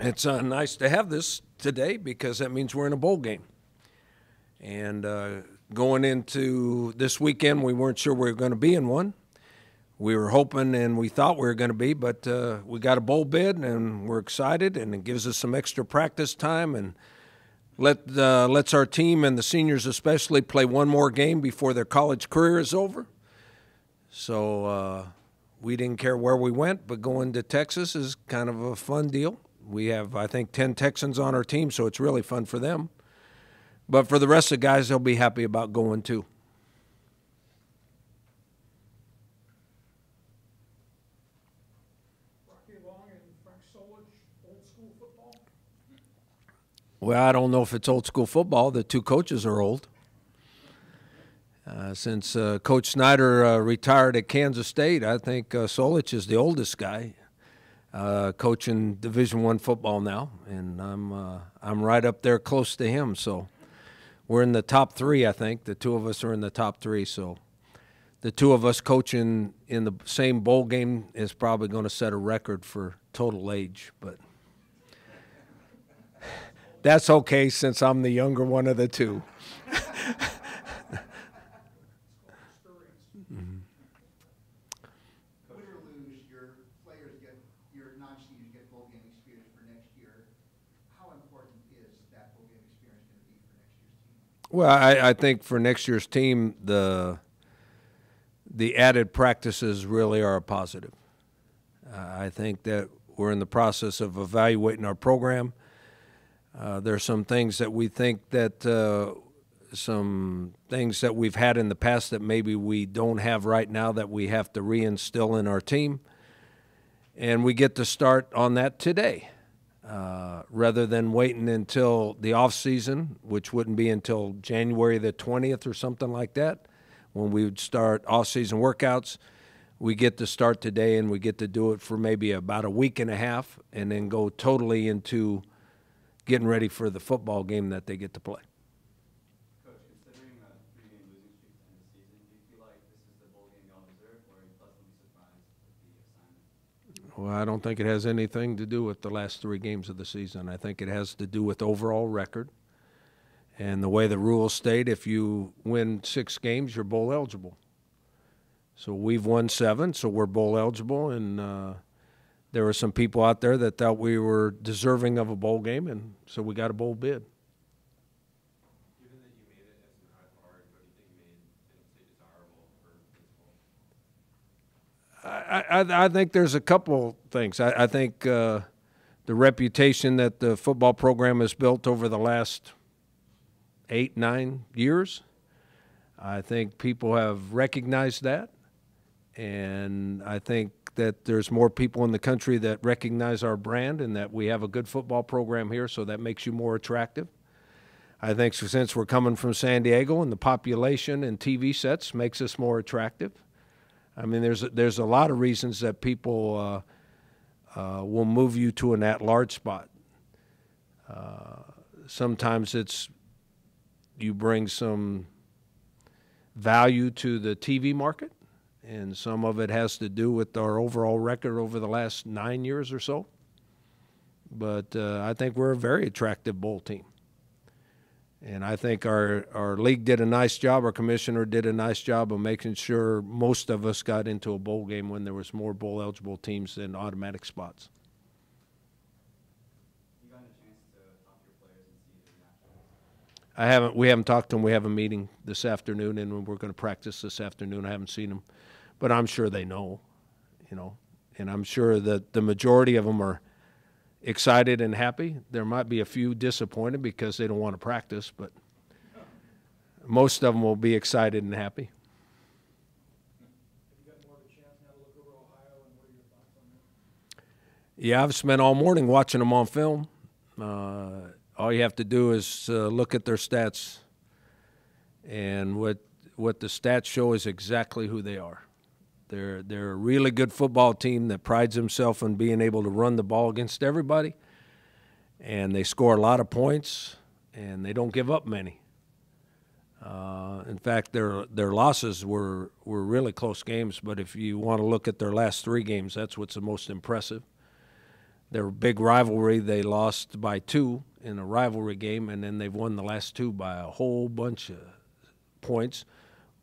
It's nice to have this today because that means we're in a bowl game. And going into this weekend, we weren't sure we were going to be in one. We were hoping and we thought we were going to be, but we got a bowl bid and we're excited, and it gives us some extra practice time and lets our team and the seniors especially play one more game before their college career is over. So we didn't care where we went, but going to Texas is kind of a fun deal. We have, I think, 10 Texans on our team, so it's really fun for them. But for the rest of the guys, they'll be happy about going too. Well, I don't know if it's old school football. The two coaches are old. Since Coach Snyder retired at Kansas State, I think Solich is the oldest guy coaching Division I football now, and I'm right up there close to him. So we're in the top three, I think. The two of us are in the top three. So the two of us coaching in the same bowl game is probably going to set a record for total age, but that's okay since I'm the younger one of the two. Win or lose, your players get, your non-seniors get bowl game experience for next year. How important is that bowl game experience going to be for next year's team? Well, I think for next year's team, the added practices really are a positive. I think that we're in the process of evaluating our program. There are some things that we think that some things that we've had in the past that maybe we don't have right now that we have to reinstill in our team. And we get to start on that today rather than waiting until the off season, which wouldn't be until January the 20th or something like that, when we would start off-season workouts. We get to start today, and we get to do it for maybe about a week and a half and then go totally into getting ready for the football game that they get to play. Coach, considering a three-game losing streak to end the season, do you feel like this is the bowl game y'all deserve, or are you pleasantly surprised with the assignment? Well, I don't think it has anything to do with the last three games of the season. I think it has to do with overall record. And the way the rules state, if you win 6 games, you're bowl eligible. So we've won 7, so we're bowl eligible. And there were some people out there that thought we were deserving of a bowl game, and so we got a bowl bid. Given that you made it as an hard, what do you think made it desirable for this bowl? I think there's a couple things. I think the reputation that the football program has built over the last 8, 9 years, I think people have recognized that, and I think that there's more people in the country that recognize our brand and that we have a good football program here, so that makes you more attractive. I think since we're coming from San Diego and the population and TV sets makes us more attractive. I mean, there's a lot of reasons that people will move you to an at-large spot. Sometimes it's you bring some value to the TV market, and some of it has to do with our overall record over the last 9 years or so. But I think we're a very attractive bowl team. And I think our league did a nice job, our commissioner did a nice job of making sure most of us got into a bowl game when there was more bowl-eligible teams than automatic spots. We haven't talked to them. We have a meeting this afternoon, and we're going to practice this afternoon. I haven't seen them, but I'm sure they know, and I'm sure that the majority of them are excited and happy. There might be a few disappointed because they don't want to practice, but most of them will be excited and happy. Have you got more of a chance now to look over Ohio, and what are your thoughts on that? Yeah, I've spent all morning watching them on film. All you have to do is look at their stats, and what the stats show is exactly who they are. They're a really good football team that prides themselves on being able to run the ball against everybody, and they score a lot of points, and they don't give up many. In fact, their losses were really close games, but if you want to look at their last 3 games, that's what's the most impressive. Their big rivalry, they lost by 2 in a rivalry game, and then they've won the last 2 by a whole bunch of points.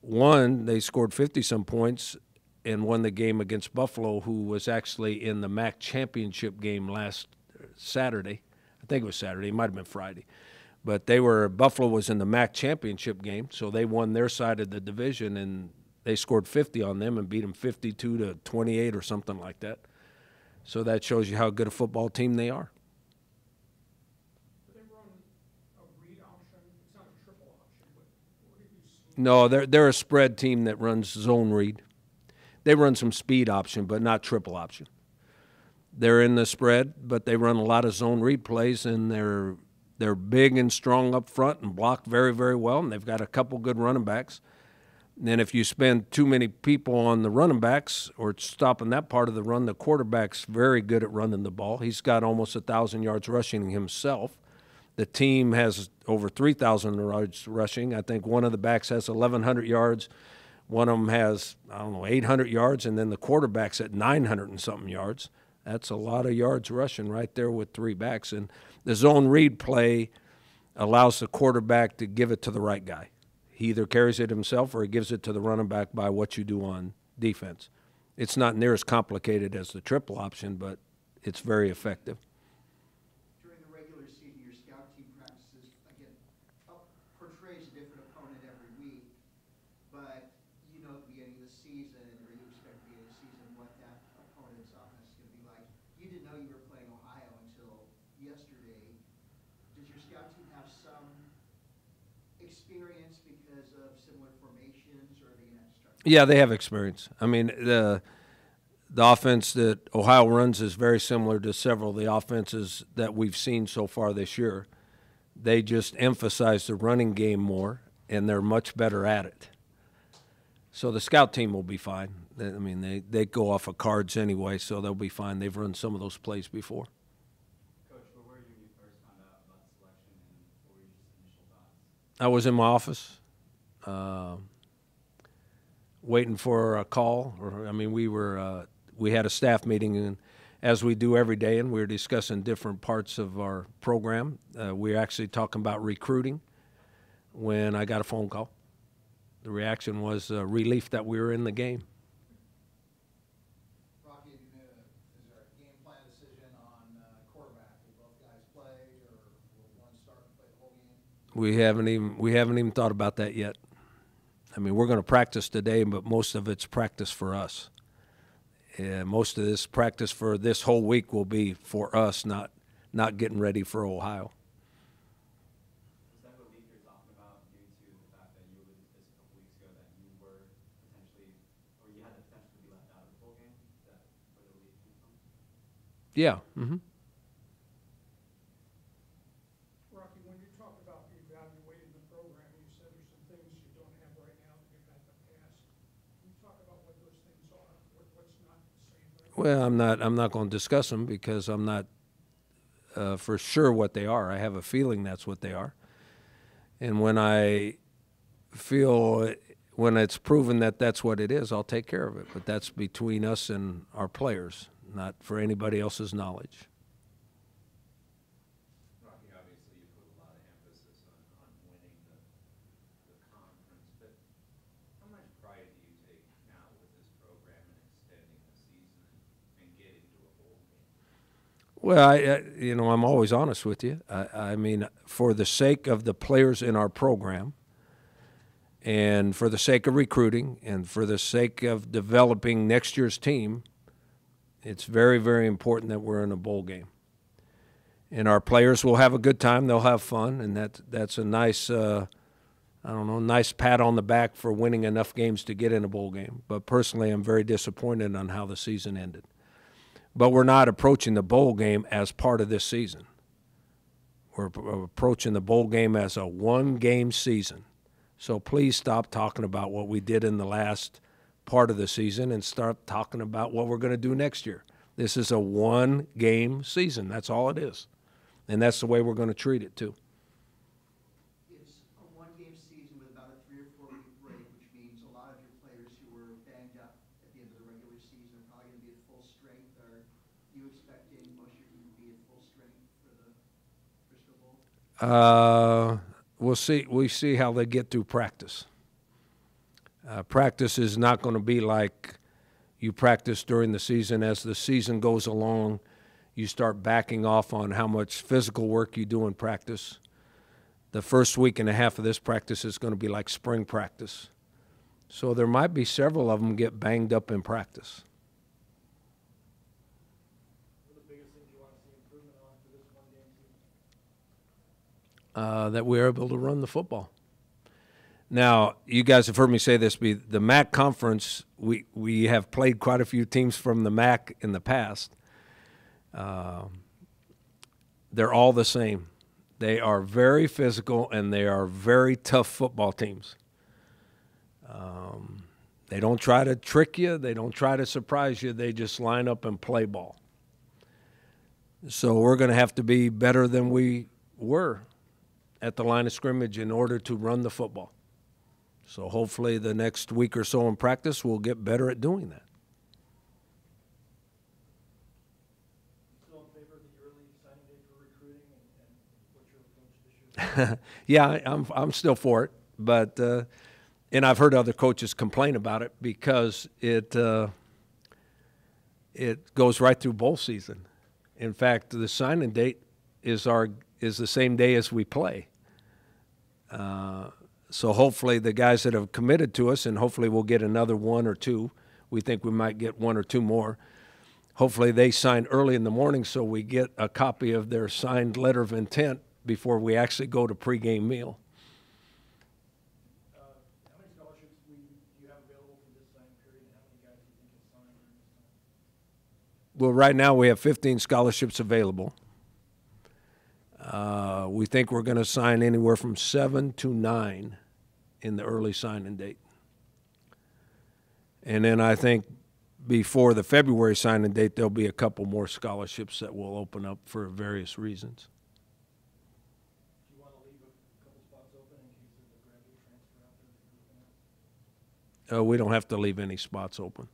One, they scored 50-some points and won the game against Buffalo, who was actually in the MAC championship game last Saturday. I think it was Saturday. It might have been Friday. But Buffalo was in the MAC championship game, so they won their side of the division, and they scored 50 on them and beat them 52-28 or something like that. So that shows you how good a football team they are. Do they run a read option? It's not a triple option, but what have you seen? No, they're a spread team that runs zone read. They run some speed option, but not triple option. They're in the spread, but they run a lot of zone read plays, and they're big and strong up front and block very, very well, and they've got a couple good running backs. And if you spend too many people on the running backs or stopping that part of the run, the quarterback's very good at running the ball. He's got almost 1,000 yards rushing himself. The team has over 3,000 yards rushing. I think one of the backs has 1,100 yards. One of them has, 800 yards, and then the quarterback's at 900 and something yards. That's a lot of yards rushing right there with 3 backs. And the zone read play allows the quarterback to give it to the right guy. He either carries it himself or he gives it to the running back by what you do on defense. It's not near as complicated as the triple option, but it's very effective. During the regular season, your scout team practices, again, portrays a different opponent every week, but you know at the beginning of the season, or you expect at the beginning of the season, what that opponent's offense is going to be like. You didn't know you were playing Ohio until yesterday. Does your scout team have some experience because of similar formations, or are they going to have to start? Yeah, they have experience. I mean, the offense that Ohio runs is very similar to several of the offenses that we've seen so far this year. They just emphasize the running game more, and they're much better at it. So the scout team will be fine. I mean, they go off of cards anyway, so they'll be fine. They've run some of those plays before. Coach, where were you when you first found out about the selection, and what were your just initial thoughts? I was in my office waiting for a call. We had a staff meeting, and as we do every day, and we were discussing different parts of our program. We were actually talking about recruiting when I got a phone call. The reaction was relief that we were in the game. Rocky, is there a game plan decision on quarterback? Will both guys play, or will one start and play the whole game? We haven't even thought about that yet. I mean, we're going to practice today, but most of it's practice for us. Most of this practice for this whole week will be for us, not getting ready for Ohio. Is that relief you're talking about due to the fact that you alluded to this a couple weeks ago, that you were potentially, or you had the potential to be left out of the bowl game? Is that where the relief came from? Yeah. Mm-hmm. Rocky, when you talk about evaluating the program, you said there's some things you don't have right now that you've had in the past. Can you talk about what those things are? What's not the same right now? Well, I'm not going to discuss them because I'm not for sure what they are. I have a feeling that's what they are. And when it's proven that that's what it is, I'll take care of it. But that's between us and our players, not for anybody else's knowledge. Rocky, obviously you put a lot of emphasis on winning the conference, but how much pride do you take now with this program and extending the season and getting to a bowl game? Well, I'm always honest with you. I mean, for the sake of the players in our program, and for the sake of recruiting, and for the sake of developing next year's team, it's very, very important that we're in a bowl game. And our players will have a good time. They'll have fun, and that's a nice, nice pat on the back for winning enough games to get in a bowl game. But personally, I'm very disappointed on how the season ended. But we're not approaching the bowl game as part of this season. We're approaching the bowl game as a one-game season. So please stop talking about what we did in the last part of the season and start talking about what we're going to do next year. This is a one-game season. That's all it is. And that's the way we're going to treat it, too. It's a one-game season with about a 3 or 4 week break, which means a lot of your players who were banged up at the end of the regular season are probably going to be at full strength. Are you expecting most of your We'll see. We see how they get through practice. Practice is not going to be like you practice during the season. As the season goes along, you start backing off on how much physical work you do in practice. The first week and a half of this practice is going to be like spring practice. So there might be several of them get banged up in practice. What are the biggest things you want to see improvement on for this one-game season? That we're able to run the football. Now, you guys have heard me say this. The MAC conference, we have played quite a few teams from the MAC in the past. They're all the same. They are very physical, and they are very tough football teams. They don't try to trick you. They don't try to surprise you. They just line up and play ball. So we're going to have to be better than we were at the line of scrimmage in order to run the football. So hopefully the next week or so in practice we'll get better at doing that. Still in favor of the early signing day for recruiting, and what's your approach this year? Yeah, I'm still for it, but and I've heard other coaches complain about it because it goes right through bowl season. In fact, the signing date is the same day as we play. So hopefully the guys that have committed to us, and hopefully we'll get another one or two. We think we might get one or two more. Hopefully they sign early in the morning so we get a copy of their signed letter of intent before we actually go to pregame meal. How many scholarships do you have available for this signing period, and how many guys do you think can sign during this time? Well, right now we have 15 scholarships available. We think we're going to sign anywhere from 7 to 9 in the early signing date. And then I think before the February signing date, there'll be a couple more scholarships that will open up for various reasons. Do you want to leave a couple spots open in case there's a graduate transfer out there that you're looking at? We don't have to leave any spots open.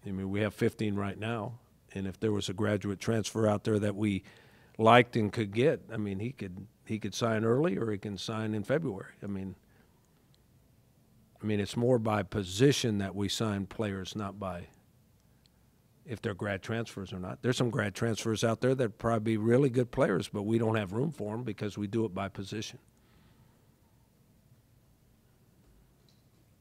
I mean, we have 15 right now, and if there was a graduate transfer out there that we liked and could get, I mean, he could sign early or he can sign in February. I mean, it's more by position that we sign players, not by if they're grad transfers or not. There's some grad transfers out there that probably be really good players, but we don't have room for them because we do it by position.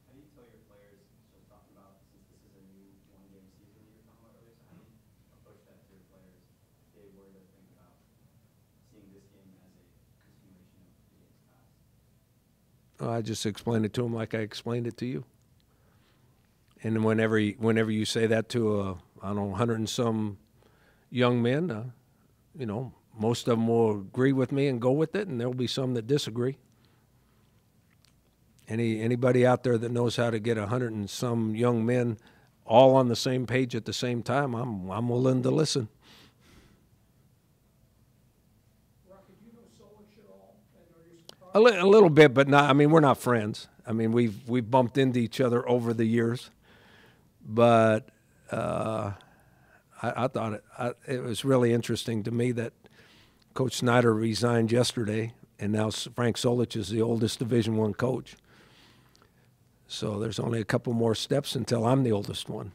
How do you tell your players, so talking about, since this is a new one-game season that you're talking about earlier, so how do you approach that to your players if they were to think about seeing this game as a continuation of the games past? I just explained it to them like I explained it to you. And whenever you say that to I don't know, 100 and some young men, most of them will agree with me and go with it, and there'll be some that disagree. Anybody out there that knows how to get 100 and some young men all on the same page at the same time, I'm willing to listen. Rocky, do you know Solich at all? And are you surprised? A little bit, but not. I mean, we're not friends. I mean, we've bumped into each other over the years, but I thought it was really interesting to me that Coach Snyder resigned yesterday, and now Frank Solich is the oldest Division I coach. So there's only a couple more steps until I'm the oldest one. Are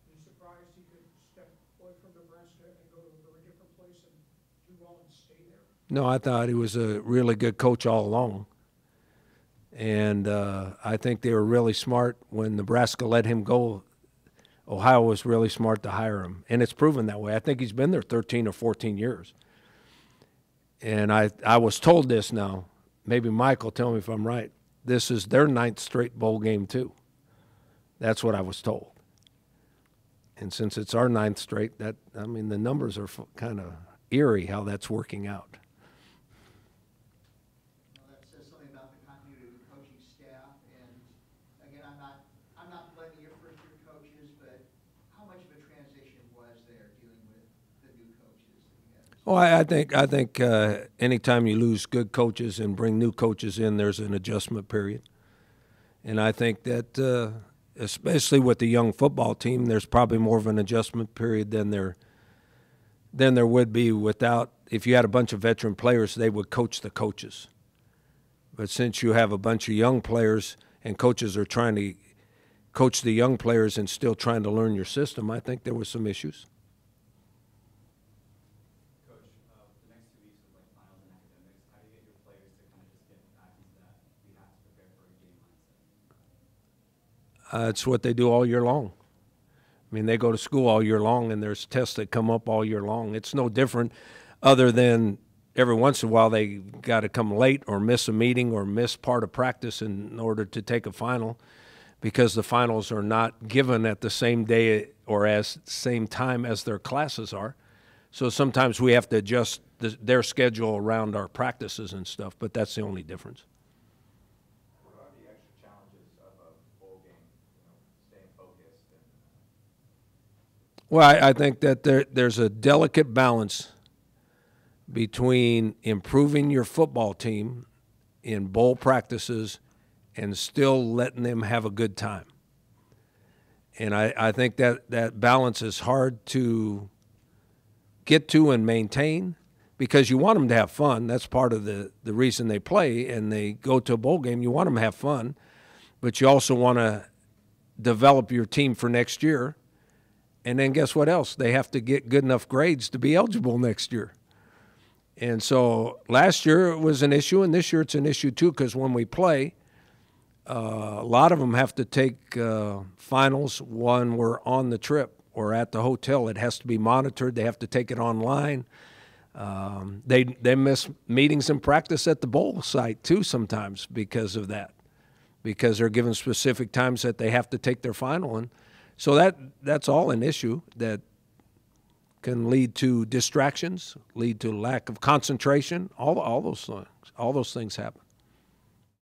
you surprised he could step away from Nebraska and go to a very different place and do well and stay there? No, I thought he was a really good coach all along. And I think they were really smart when Nebraska let him go. Ohio was really smart to hire him, and it's proven that way. I think he's been there 13 or 14 years. And I was told this now. Maybe Mike will tell me if I'm right. This is their 9th straight bowl game, too. That's what I was told. And since it's our 9th straight, the numbers are kind of eerie how that's working out. Well, that says something about the continuity of the coaching staff, and again, I'm not blaming your first-year coaches, but how much of a transition was there dealing with the new coaches that you had? Well, I think anytime you lose good coaches and bring new coaches in, there's an adjustment period. And I think that especially with the young football team, there's probably more of an adjustment period than there than there would be without, if you had a bunch of veteran players, they would coach the coaches. But since you have a bunch of young players and coaches are trying to coach the young players and still trying to learn your system, I think there were some issues. Coach, the next 2 weeks with like finals and academics, how do you get your players to kind of just get back into that we have to prepare for a game mindset? It's what they do all year long. I mean, they go to school all year long, and there's tests that come up all year long. It's no different other than every once in a while they got to come late or miss a meeting or miss part of practice in order to take a final, because the finals are not given at the same day or as same time as their classes are. So sometimes we have to adjust their schedule around our practices and stuff, but that's the only difference. What are the extra challenges of a bowl game, staying focused? Well, I think that there's a delicate balance between improving your football team in bowl practices and still letting them have a good time. And I think that balance is hard to get to and maintain, because you want them to have fun. That's part of the reason they play and they go to a bowl game. You want them to have fun, but you also want to develop your team for next year. And then guess what else? They have to get good enough grades to be eligible next year. And so last year it was an issue, and this year it's an issue too, because when we play, a lot of them have to take finals when we're on the trip or at the hotel. It has to be monitored. They have to take it online. They miss meetings and practice at the bowl site too sometimes because of that, because they're given specific times that they have to take their final. And so that's all an issue that can lead to distractions, lead to lack of concentration. All those things happen.